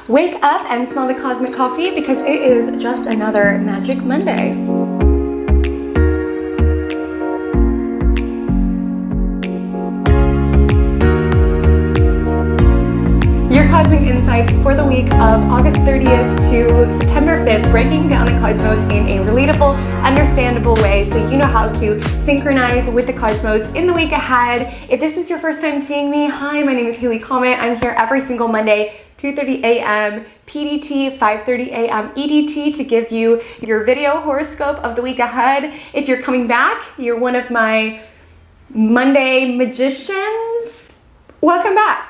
Wake up and smell the cosmic coffee because it is just another Magic Monday. Your cosmic insights for the week of August 30th to September 5th, breaking down the cosmos in a relatable, understandable way so you know how to synchronize with the cosmos in the week ahead. If this is your first time seeing me, hi, my name is Comet. I'm here every single Monday, 2:30 a.m. PDT, 5:30 a.m. EDT to give you your video horoscope of the week ahead. If you're coming back, you're one of my Monday magicians. Welcome back.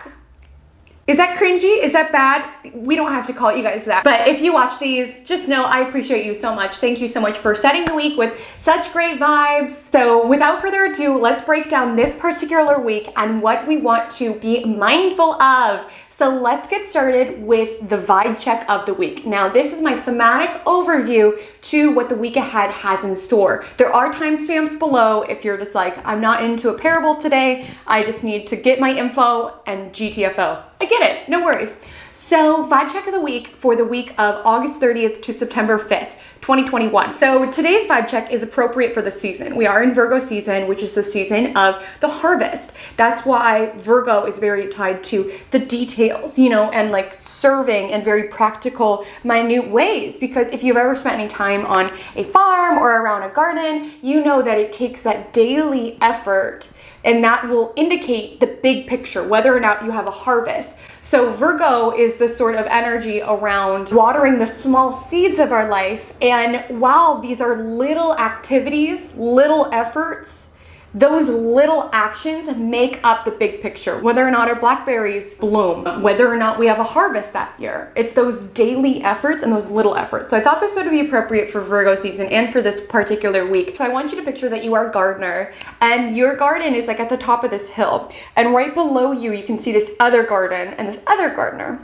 Is that cringy? Is that bad? We don't have to call you guys that. But if you watch these, just know I appreciate you so much. Thank you so much for setting the week with such great vibes. So without further ado, let's break down this particular week and what we want to be mindful of. So let's get started with the vibe check of the week. Now, this is my thematic overview to what the week ahead has in store. There are timestamps below if you're just like, I'm not into a parable today. I just need to get my info and GTFO. I get it, no worries. So vibe check of the week for the week of August 30th to September 5th, 2021. So today's vibe check is appropriate for the season. We are in Virgo season, which is the season of the harvest. That's why Virgo is very tied to the details, and like serving in very practical, minute ways. Because if you've ever spent any time on a farm or around a garden, you know that it takes that daily effort, and that will indicate the big picture, whether or not you have a harvest. So Virgo is the sort of energy around watering the small seeds of our life. And while these are little activities, little efforts, those little actions make up the big picture. Whether or not our blackberries bloom, whether or not we have a harvest that year. It's those daily efforts and those little efforts. So I thought this would be appropriate for Virgo season and for this particular week. So I want you to picture that you are a gardener and your garden is like at the top of this hill. And right below you, you can see this other garden and this other gardener.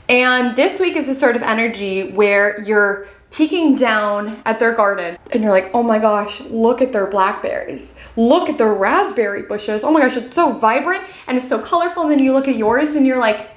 And this week is a sort of energy where you're peeking down at their garden and you're like, oh my gosh, look at their blackberries. Look at their raspberry bushes. Oh my gosh, it's so vibrant and it's so colorful. And then you look at yours and you're like,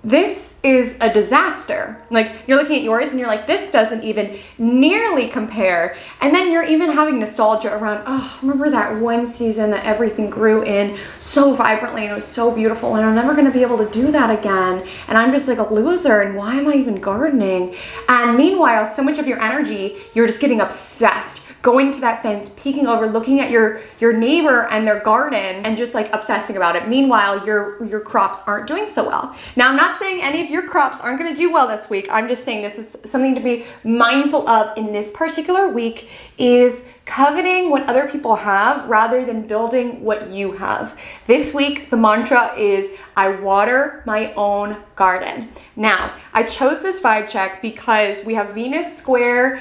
this is a disaster. Like you're looking at yours and you're like, this doesn't even nearly compare. And then you're even having nostalgia around, oh, remember that one season that everything grew in so vibrantly and it was so beautiful and I'm never going to be able to do that again. And I'm just like a loser and why am I even gardening? And meanwhile, so much of your energy, you're just getting obsessed. Going to that fence, peeking over, looking at your neighbor and their garden and just like obsessing about it. Meanwhile, your crops aren't doing so well. Now, I'm not saying any of your crops aren't going to do well this week. I'm just saying this is something to be mindful of in this particular week is coveting what other people have rather than building what you have. This week, the mantra is I water my own garden. Now, I chose this vibe check because we have Venus square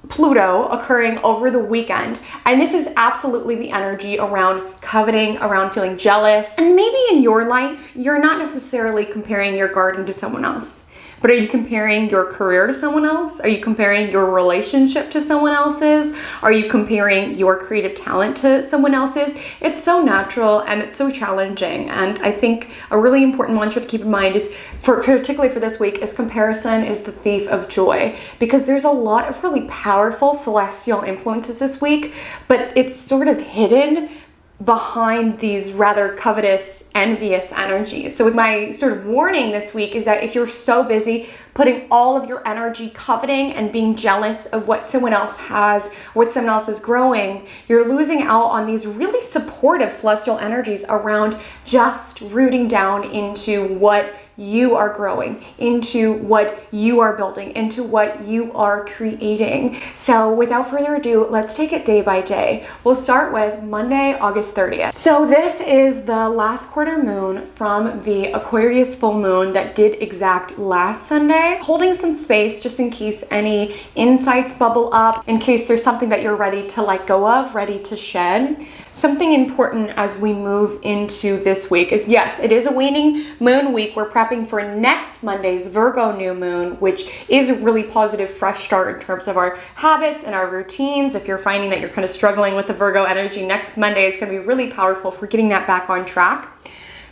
Pluto occurring over the weekend. And this is absolutely the energy around coveting, around feeling jealous. And maybe in your life, you're not necessarily comparing your garden to someone else. But are you comparing your career to someone else? Are you comparing your relationship to someone else's? Are you comparing your creative talent to someone else's? It's so natural and it's so challenging. And I think a really important mantra to keep in mind is, particularly for this week, is comparison is the thief of joy. Because there's a lot of really powerful celestial influences this week, but it's sort of hidden behind these rather covetous, envious energies. So my sort of warning this week is that if you're so busy putting all of your energy coveting and being jealous of what someone else has, what someone else is growing, you're losing out on these really supportive celestial energies around just rooting down into what you are growing, into what you are building, into what you are creating. So without further ado, let's take it day by day. We'll start with Monday, August 30th. So this is the last quarter moon from the Aquarius full moon that did exact last Sunday, holding some space just in case any insights bubble up, in case there's something that you're ready to let go of, ready to shed. Something important as we move into this week is, yes, it is a waning moon week. We're prepping for next Monday's Virgo new moon, which is a really positive, fresh start in terms of our habits and our routines. If you're finding that you're kind of struggling with the Virgo energy, next Monday is going to be really powerful for getting that back on track.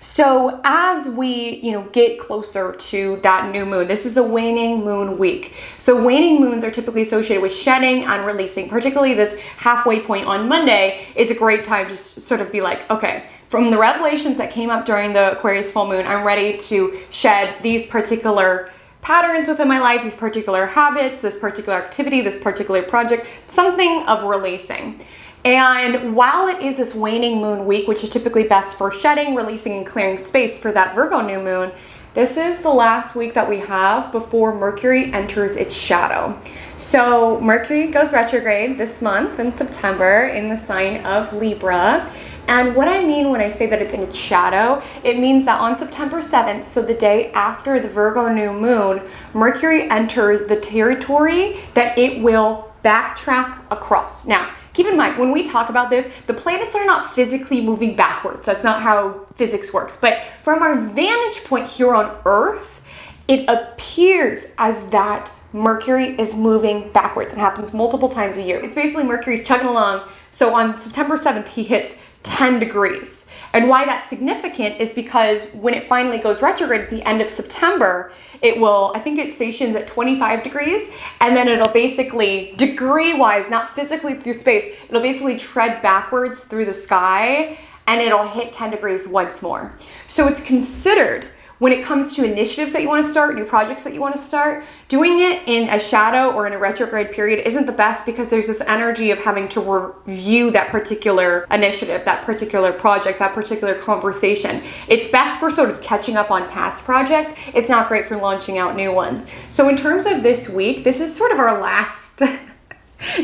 So as we, get closer to that new moon, this is a waning moon week. So waning moons are typically associated with shedding and releasing. Particularly this halfway point on Monday is a great time to sort of be like, okay, from the revelations that came up during the Aquarius full moon, I'm ready to shed these particular patterns within my life, these particular habits, this particular activity, this particular project, something of releasing. And while it is this waning moon week, which is typically best for shedding, releasing, and clearing space for that Virgo new moon, this is the last week that we have before Mercury enters its shadow. So Mercury goes retrograde this month in September in the sign of Libra. And what I mean when I say that it's in its shadow, it means that on September 7th, so the day after the Virgo new moon, Mercury enters the territory that it will backtrack across. Now, keep in mind, when we talk about this, the planets are not physically moving backwards. That's not how physics works. But from our vantage point here on Earth, it appears as that Mercury is moving backwards. It happens multiple times a year. It's basically Mercury's chugging along. So on September 7th, he hits 10 degrees. And why that's significant is because when it finally goes retrograde at the end of September, it will, I think it stations at 25 degrees, and then it'll basically, degree-wise, not physically through space, it'll basically tread backwards through the sky, and it'll hit 10 degrees once more. So it's considered, when it comes to initiatives that you want to start, new projects that you want to start, doing it in a shadow or in a retrograde period isn't the best because there's this energy of having to review that particular initiative, that particular project, that particular conversation. It's best for sort of catching up on past projects. It's not great for launching out new ones. So in terms of this week, this is sort of our last,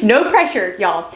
no pressure, y'all.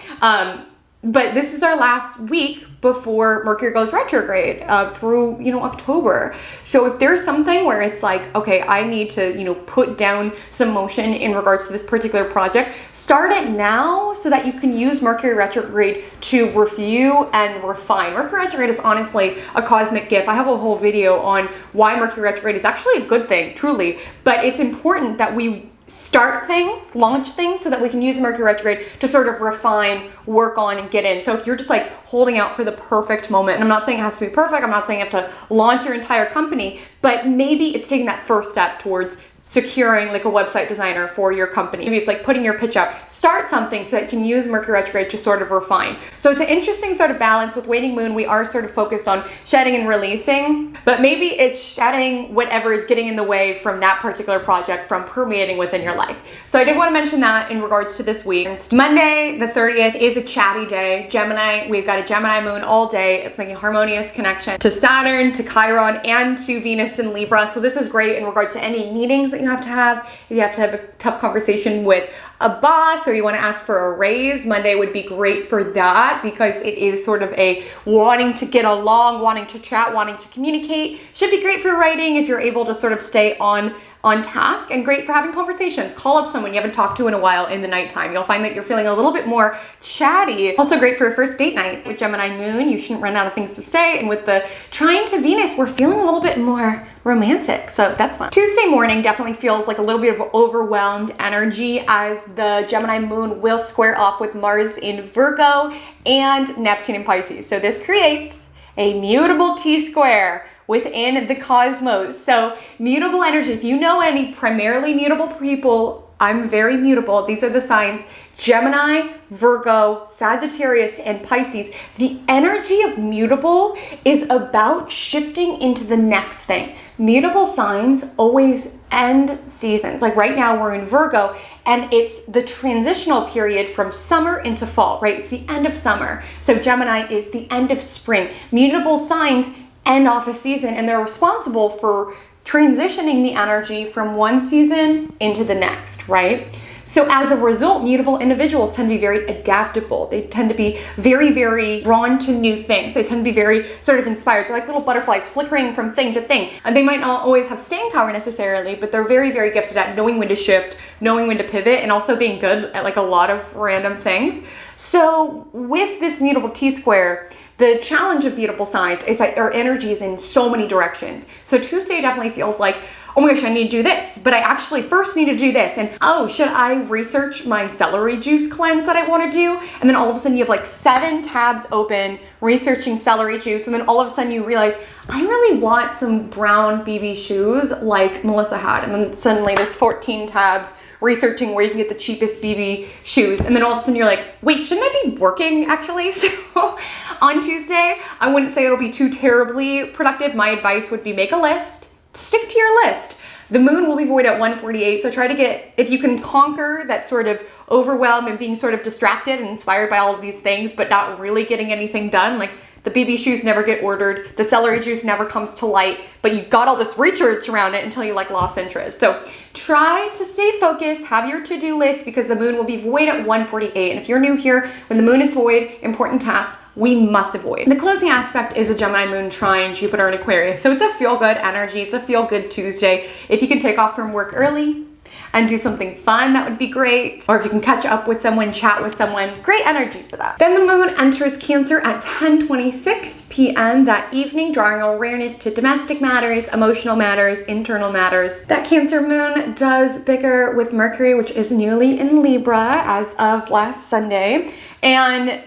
But this is our last week before Mercury goes retrograde through, October. So if there's something where it's like, okay, I need to, put down some motion in regards to this particular project, start it now so that you can use Mercury retrograde to review and refine. Mercury retrograde is honestly a cosmic gift. I have a whole video on why Mercury retrograde is actually a good thing, truly. But it's important that we start things, launch things, so that we can use Mercury retrograde to sort of refine, work on, and get in. So if you're just like holding out for the perfect moment, and I'm not saying it has to be perfect, I'm not saying you have to launch your entire company, but maybe it's taking that first step towards securing like a website designer for your company. Maybe it's like putting your pitch out. Start something so that you can use Mercury retrograde to sort of refine. So it's an interesting sort of balance. With waning moon, we are sort of focused on shedding and releasing, but maybe it's shedding whatever is getting in the way from that particular project from permeating within your life. So I did want to mention that in regards to this week. Monday, the 30th, is a chatty day. Gemini, we've got a Gemini moon all day. It's making harmonious connection to Saturn, to Chiron, and to Venus in Libra. So this is great in regards to any meetings that you have to have. If you have to have a tough conversation with a boss or you want to ask for a raise, Monday would be great for that because it is sort of a wanting to get along, wanting to chat, wanting to communicate. Should be great for writing if you're able to sort of stay on task, and great for having conversations. Call up someone you haven't talked to in a while in the nighttime. You'll find that you're feeling a little bit more chatty. Also great for a first date night. With Gemini moon, you shouldn't run out of things to say. And with the trine to Venus, we're feeling a little bit more romantic. So that's fun. Tuesday morning definitely feels like a little bit of overwhelmed energy as the Gemini moon will square off with Mars in Virgo and Neptune in Pisces. So this creates a mutable T-square within the cosmos. So mutable energy, if you know any primarily mutable people, I'm very mutable. These are the signs: Gemini, Virgo, Sagittarius, and Pisces. The energy of mutable is about shifting into the next thing. Mutable signs always end seasons. Like right now we're in Virgo and it's the transitional period from summer into fall, right? It's the end of summer. So Gemini is the end of spring. Mutable signs end off a season and they're responsible for transitioning the energy from one season into the next, right? So as a result, mutable individuals tend to be very adaptable. They tend to be very, very drawn to new things. They tend to be very sort of inspired. They're like little butterflies flickering from thing to thing. And they might not always have staying power necessarily, but they're very, very gifted at knowing when to shift, knowing when to pivot, and also being good at like a lot of random things. So with this mutable T-square, the challenge of mutable signs is that our energy is in so many directions. So Tuesday definitely feels like oh my gosh, I need to do this, but I actually first need to do this. And oh, should I research my celery juice cleanse that I want to do? And then all of a sudden you have like 7 tabs open researching celery juice. And then all of a sudden you realize, I really want some brown BB shoes like Melissa had. And then suddenly there's 14 tabs researching where you can get the cheapest BB shoes. And then all of a sudden you're like, wait, shouldn't I be working actually? So on Tuesday, I wouldn't say it'll be too terribly productive. My advice would be make a list, stick to your list. The moon will be void at 1:48, so try to get, if you can conquer that sort of overwhelm and being sort of distracted and inspired by all of these things, but not really getting anything done, like the BB shoes never get ordered, the celery juice never comes to light, but you got all this research around it until you like lost interest. So try to stay focused, have your to-do list, because the moon will be void at 1:48. And if you're new here, when the moon is void, important tasks we must avoid. The closing aspect is a Gemini moon trine Jupiter and Aquarius. So it's a feel-good energy, it's a feel-good Tuesday. If you can take off from work early and do something fun, that would be great. Or if you can catch up with someone, chat with someone, great energy for that. Then the moon enters Cancer at 10:26 p.m. that evening, drawing awareness to domestic matters, emotional matters, internal matters. That Cancer moon does bigger with Mercury, which is newly in Libra as of last Sunday. And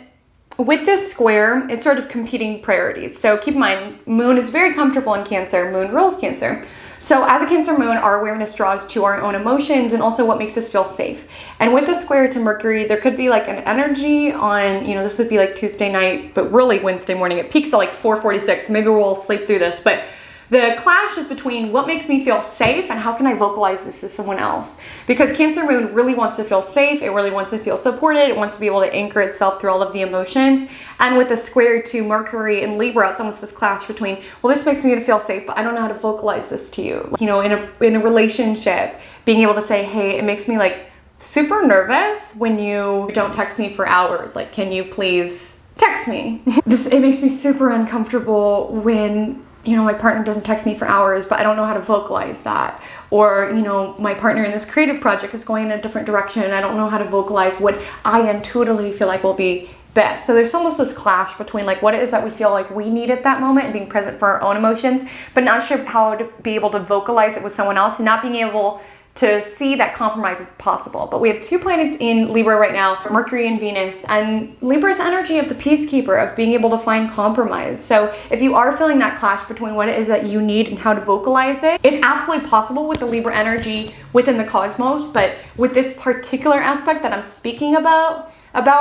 with this square, it's sort of competing priorities. So keep in mind, moon is very comfortable in Cancer, moon rules Cancer. So as a Cancer moon, our awareness draws to our own emotions and also what makes us feel safe. And with the square to Mercury, there could be like an energy on, this would be like Tuesday night, but really Wednesday morning. It peaks at like 4:46. So maybe we'll sleep through this. But the clash is between what makes me feel safe and how can I vocalize this to someone else. Because Cancer moon really wants to feel safe. It really wants to feel supported. It wants to be able to anchor itself through all of the emotions. And with the square to Mercury in Libra, it's almost this clash between, well, this makes me feel safe, but I don't know how to vocalize this to you. In a relationship, being able to say, hey, it makes me like super nervous when you don't text me for hours. Like, can you please text me? It makes me super uncomfortable when my partner doesn't text me for hours, but I don't know how to vocalize that. Or, my partner in this creative project is going in a different direction and I don't know how to vocalize what I intuitively feel like will be best. So there's almost this clash between like what it is that we feel like we need at that moment and being present for our own emotions, but not sure how to be able to vocalize it with someone else and not being able to see that compromise is possible. But we have 2 planets in Libra right now, Mercury and Venus, and Libra's energy of the peacekeeper, of being able to find compromise. So if you are feeling that clash between what it is that you need and how to vocalize it, it's absolutely possible with the Libra energy within the cosmos, but with this particular aspect that I'm speaking about,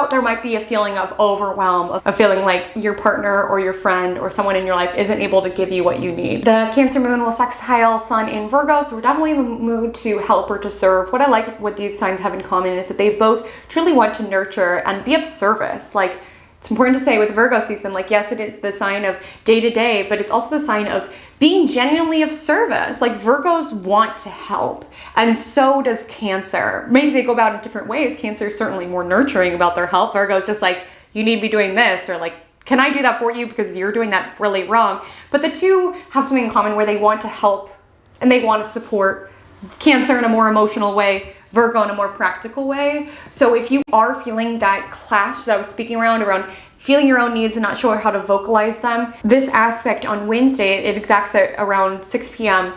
there might be a feeling of overwhelm, of feeling like your partner or your friend or someone in your life isn't able to give you what you need. The Cancer moon will sextile Sun in Virgo, so we're definitely in the mood to help or to serve. What I like what these signs have in common is that they both truly want to nurture and be of service. Like, it's important to say with Virgo season, like, yes, it is the sign of day to day, but it's also the sign of being genuinely of service. Like, Virgos want to help, and so does Cancer. Maybe they go about it in different ways. Cancer is certainly more nurturing about their help. Virgo's just like, you need to be doing this, or like, can I do that for you because you're doing that really wrong? But the two have something in common where they want to help and they want to support. Cancer in a more emotional way, Virgo in a more practical way. So if you are feeling that clash that I was speaking around feeling your own needs and not sure how to vocalize them, this aspect on Wednesday, it exacts at around 6 p.m.,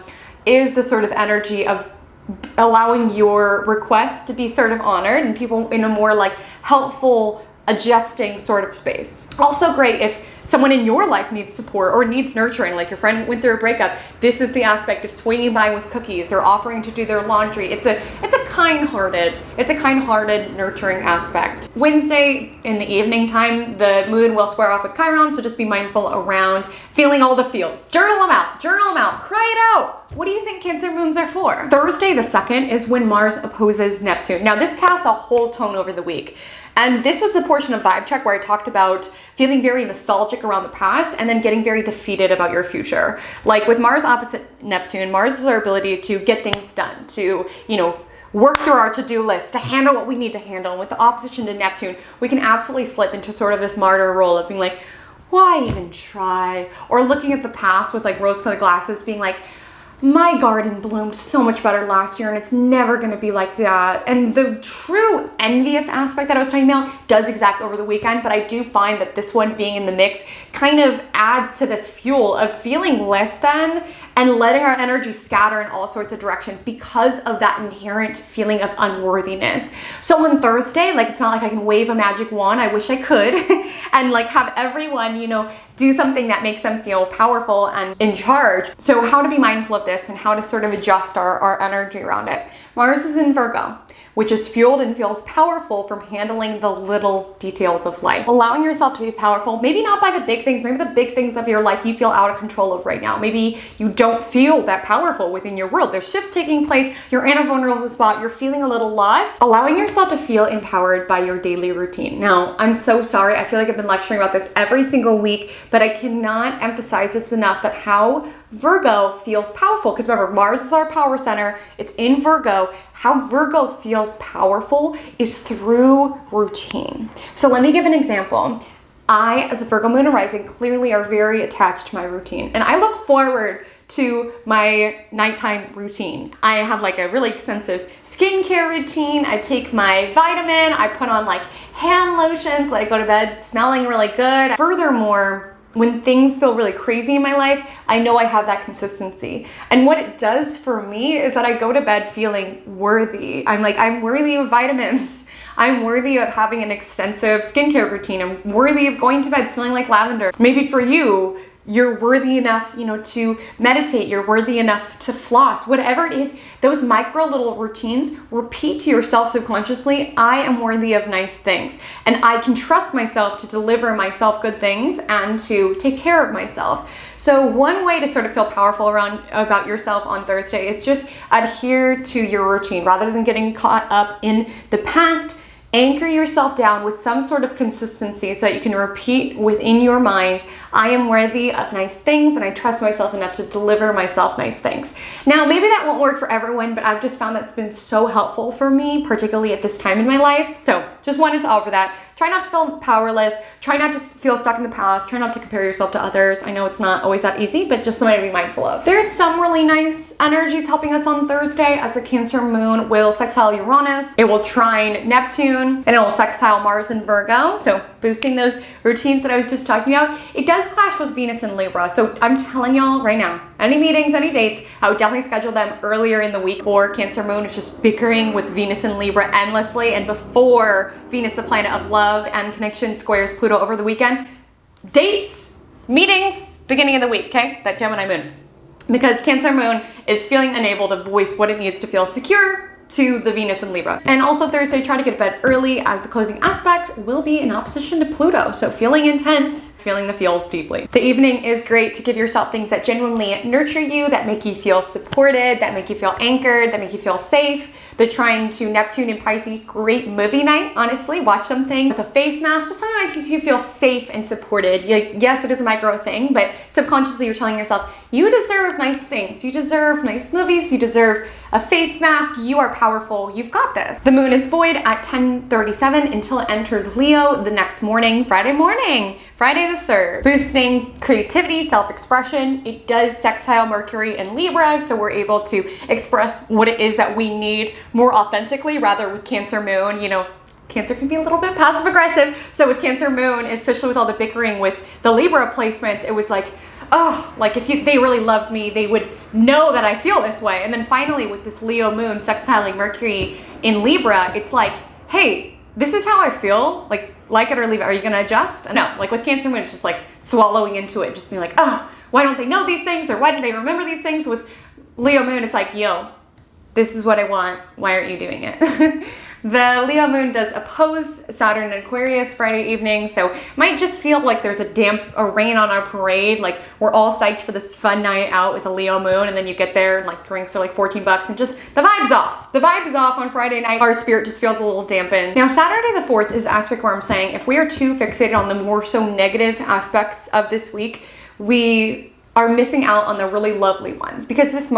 is the sort of energy of allowing your requests to be sort of honored and people in a more like helpful, adjusting sort of space. Also great if someone in your life needs support or needs nurturing, like your friend went through a breakup. This is the aspect of swinging by with cookies or offering to do their laundry. It's a kind-hearted, nurturing aspect. Wednesday in the evening time, the moon will square off with Chiron, so just be mindful around feeling all the feels. Journal them out, cry it out. What do you think Cancer moons are for? Thursday the 2nd is when Mars opposes Neptune. Now this casts a whole tone over the week. And this was the portion of Vibe Check where I talked about feeling very nostalgic around the past and then getting very defeated about your future. Like with Mars opposite Neptune, Mars is our ability to get things done, to, work through our to-do list, to handle what we need to handle. And with the opposition to Neptune, we can absolutely slip into sort of this martyr role of being like, why even try? Or looking at the past with like rose-colored glasses, being like, my garden bloomed so much better last year and it's never going to be like that. And the true envious aspect that I was talking about does exact over the weekend, but I do find that this one being in the mix kind of adds to this fuel of feeling less than and letting our energy scatter in all sorts of directions because of that inherent feeling of unworthiness. So on Thursday, like, it's not like I can wave a magic wand. I wish I could and like have everyone, you know, do something that makes them feel powerful and in charge. So how to be mindful of this and how to sort of adjust our energy around it. Mars is in Virgo, which is fueled and feels powerful from handling the little details of life. Allowing yourself to be powerful, maybe not by the big things, maybe the big things of your life you feel out of control of right now. Maybe you don't feel that powerful within your world. There's shifts taking place, you're in a vulnerable spot, you're feeling a little lost. Allowing yourself to feel empowered by your daily routine. Now, I'm so sorry, I feel like I've been lecturing about this every single week, but I cannot emphasize this enough, that how Virgo feels powerful, because remember, Mars is our power center, it's in Virgo. How Virgo feels powerful is through routine. So let me give an example. I, as a Virgo moon and rising, clearly are very attached to my routine, and I look forward to my nighttime routine. I have like a really extensive skincare routine. I take my vitamin, I put on like hand lotions, I go to bed smelling really good. Furthermore, when things feel really crazy in my life, I know I have that consistency. And what it does for me is that I go to bed feeling worthy. I'm like, I'm worthy of vitamins. I'm worthy of having an extensive skincare routine. I'm worthy of going to bed smelling like lavender. Maybe for you, you're worthy enough, you know, to meditate. You're worthy enough to floss. Whatever it is, those micro little routines, repeat to yourself subconsciously, I am worthy of nice things. And I can trust myself to deliver myself good things and to take care of myself. So one way to sort of feel powerful about yourself on Thursday is just adhere to your routine. Rather than getting caught up in the past, anchor yourself down with some sort of consistency so that you can repeat within your mind, I am worthy of nice things and I trust myself enough to deliver myself nice things. Now, maybe that won't work for everyone, but I've just found that's been so helpful for me, particularly at this time in my life. So just wanted to offer that. Try not to feel powerless. Try not to feel stuck in the past. Try not to compare yourself to others. I know it's not always that easy, but just something to be mindful of. There's some really nice energies helping us on Thursday, as the Cancer moon will sextile Uranus. It will trine Neptune, and it will sextile Mars and Virgo. So boosting those routines that I was just talking about. It does clash with Venus and Libra. So I'm telling y'all right now, any meetings, any dates, I would definitely schedule them earlier in the week. For Cancer moon, it's just bickering with Venus and Libra endlessly, and before Venus, the planet of love and connection, squares Pluto over the weekend. Dates, meetings, beginning of the week, okay? That Gemini moon. Because Cancer moon is feeling unable to voice what it needs to feel secure to the Venus and Libra. And also Thursday, try to get to bed early, as the closing aspect will be in opposition to Pluto. So feeling intense, feeling the feels deeply. The evening is great to give yourself things that genuinely nurture you, that make you feel supported, that make you feel anchored, that make you feel safe. The trine to Neptune and Pisces, great movie night, honestly. Watch something with a face mask, just something that makes you feel safe and supported. Yes, it is a micro thing, but subconsciously you're telling yourself, you deserve nice things. You deserve nice movies. You deserve a face mask. You are powerful. You've got this. The moon is void at 10:37 until it enters Leo the next morning, Friday the 3rd. Boosting creativity, self-expression. It does sextile Mercury and Libra, so we're able to express what it is that we need more authentically, rather with Cancer moon, you know, Cancer can be a little bit passive aggressive. So with Cancer moon, especially with all the bickering with the Libra placements, it was like, oh, like if they really loved me, they would know that I feel this way. And then finally with this Leo moon sextiling Mercury in Libra, it's like, hey, this is how I feel, like it or leave it. Are you gonna adjust? No, like with Cancer moon, it's just like swallowing into it, just being like, oh, why don't they know these things? Or why didn't they remember these things? With Leo moon, it's like, yo, this is what I want. Why aren't you doing it? The Leo moon does oppose Saturn and Aquarius Friday evening, so it might just feel like there's a rain on our parade. Like we're all psyched for this fun night out with a Leo moon, and then you get there and like drinks are like $14 and just the vibe's off. The vibe is off on Friday night. Our spirit just feels a little dampened. Now Saturday the 4th is aspect where I'm saying if we are too fixated on the more so negative aspects of this week, we are missing out on the really lovely ones, because this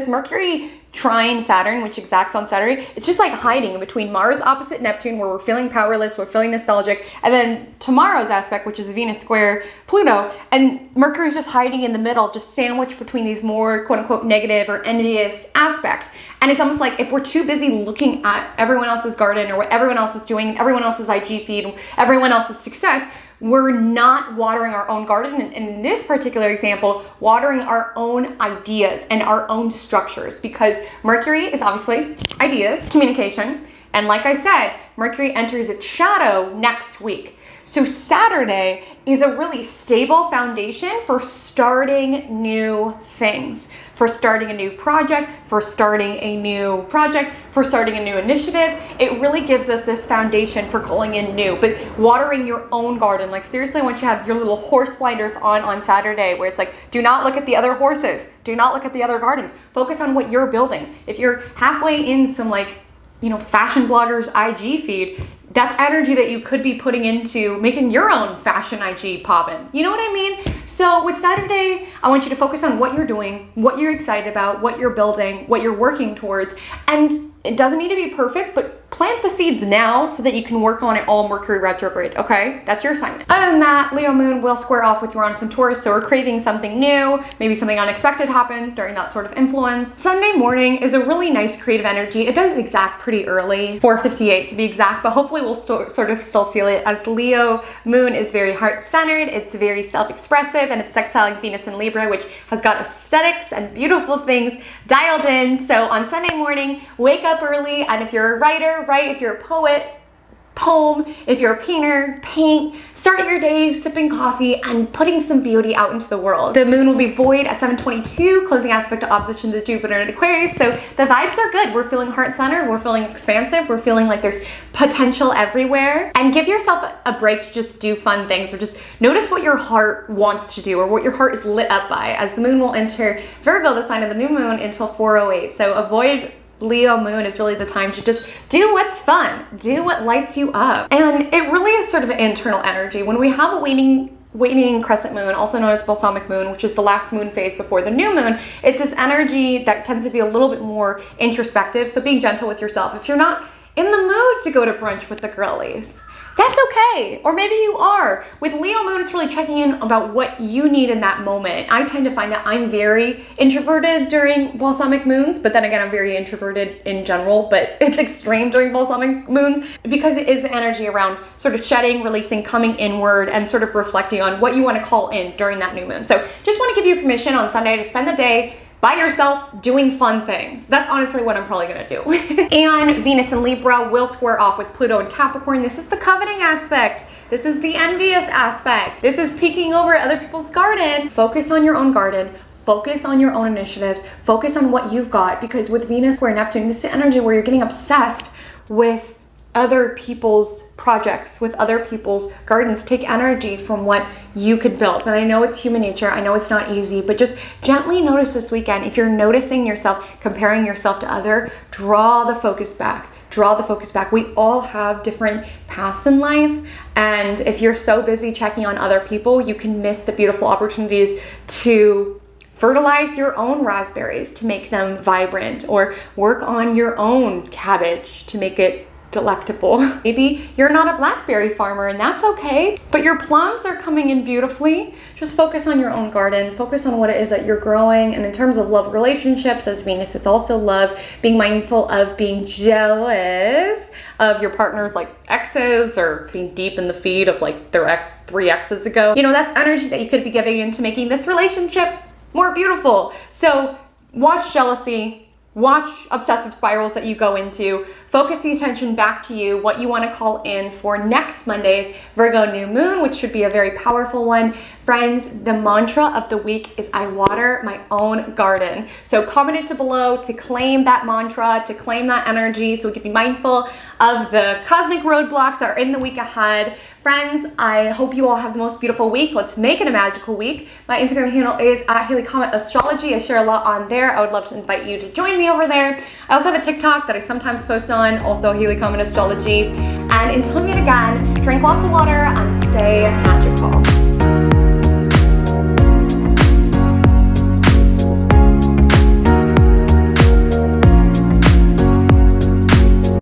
Mercury trine Saturn, which exacts on Saturday, it's just like hiding in between Mars opposite Neptune, where we're feeling powerless, we're feeling nostalgic, and then tomorrow's aspect, which is Venus square Pluto, and Mercury's just hiding in the middle, just sandwiched between these more quote-unquote negative or envious aspects. And it's almost like if we're too busy looking at everyone else's garden or what everyone else is doing, everyone else's IG feed, everyone else's success, we're not watering our own garden. And in this particular example, watering our own ideas and our own structures, because Mercury is obviously ideas, communication. And like I said, Mercury enters its shadow next week. So Saturday is a really stable foundation for starting new things, for starting a new project, for starting a new initiative. It really gives us this foundation for calling in new, but watering your own garden. Like seriously, I want you to have your little horse blinders on Saturday, where it's like, do not look at the other horses. Do not look at the other gardens. Focus on what you're building. If you're halfway in some fashion bloggers IG feed, that's energy that you could be putting into making your own fashion IG poppin'. You know what I mean? So with Saturday, I want you to focus on what you're doing, what you're excited about, what you're building, what you're working towards. And it doesn't need to be perfect, but plant the seeds now so that you can work on it all Mercury retrograde, okay? That's your assignment. Other than that, Leo moon will square off with Uranus and Taurus, so we're craving something new. Maybe something unexpected happens during that sort of influence. Sunday morning is a really nice creative energy. It does exact pretty early, 4:58 to be exact, but hopefully we'll sort of still feel it, as Leo moon is very heart-centered, it's very self-expressive, and it's sextiling Venus and Libra, which has got aesthetics and beautiful things dialed in. So on Sunday morning, wake up early, and if you're a writer, write. If you're a poet, poem. If you're a painter, paint. Start your day sipping coffee and putting some beauty out into the world. The moon will be void at 7:22, closing aspect to opposition to Jupiter and Aquarius. So the vibes are good. We're feeling heart-centered. We're feeling expansive. We're feeling like there's potential everywhere. And give yourself a break to just do fun things, or just notice what your heart wants to do, or what your heart is lit up by, as the moon will enter Virgo, the sign of the new moon, until 4:08. So avoid Leo moon is really the time to just do what's fun, do what lights you up. And it really is sort of an internal energy. When we have a waning crescent moon, also known as balsamic moon, which is the last moon phase before the new moon, it's this energy that tends to be a little bit more introspective. So being gentle with yourself. If you're not in the mood to go to brunch with the girlies, that's okay. Or maybe you are. With Leo moon, it's really checking in about what you need in that moment. I tend to find that I'm very introverted during balsamic moons, but then again, I'm very introverted in general, but it's extreme during balsamic moons because it is the energy around sort of shedding, releasing, coming inward, and sort of reflecting on what you want to call in during that new moon. So just want to give you permission on Sunday to spend the day by yourself doing fun things. That's honestly what I'm probably gonna do. And Venus and Libra will square off with Pluto and Capricorn. This is the coveting aspect. This is the envious aspect. This is peeking over other people's garden. Focus on your own garden. Focus on your own initiatives. Focus on what you've got, because with Venus square Neptune, this is the energy where you're getting obsessed with other people's projects, with other people's gardens. Take energy from what you could build. And I know it's human nature. I know it's not easy, but just gently notice this weekend. If you're noticing yourself, comparing yourself to other, draw the focus back. Draw the focus back. We all have different paths in life. And if you're so busy checking on other people, you can miss the beautiful opportunities to fertilize your own raspberries to make them vibrant, or work on your own cabbage to make it delectable. Maybe you're not a blackberry farmer, and that's okay, but your plums are coming in beautifully. Just focus on your own garden, focus on what it is that you're growing. And in terms of love relationships, as Venus is also love, being mindful of being jealous of your partner's exes, or being deep in the feed of their ex 3 exes ago. That's energy that you could be giving into making this relationship more beautiful. So watch jealousy. Watch obsessive spirals that you go into. Focus the attention back to you, what you want to call in for next Monday's Virgo new moon, which should be a very powerful one. Friends, the mantra of the week is I water my own garden. So comment it to below to claim that mantra, to claim that energy, so we can be mindful of the cosmic roadblocks that are in the week ahead. Friends, I hope you all have the most beautiful week. Let's make it a magical week. My Instagram handle is @Comet Astrology. I share a lot on there. I would love to invite you to join me over there. I also have a TikTok that I sometimes post on, also Comet Astrology. And until we meet again, drink lots of water and stay magical.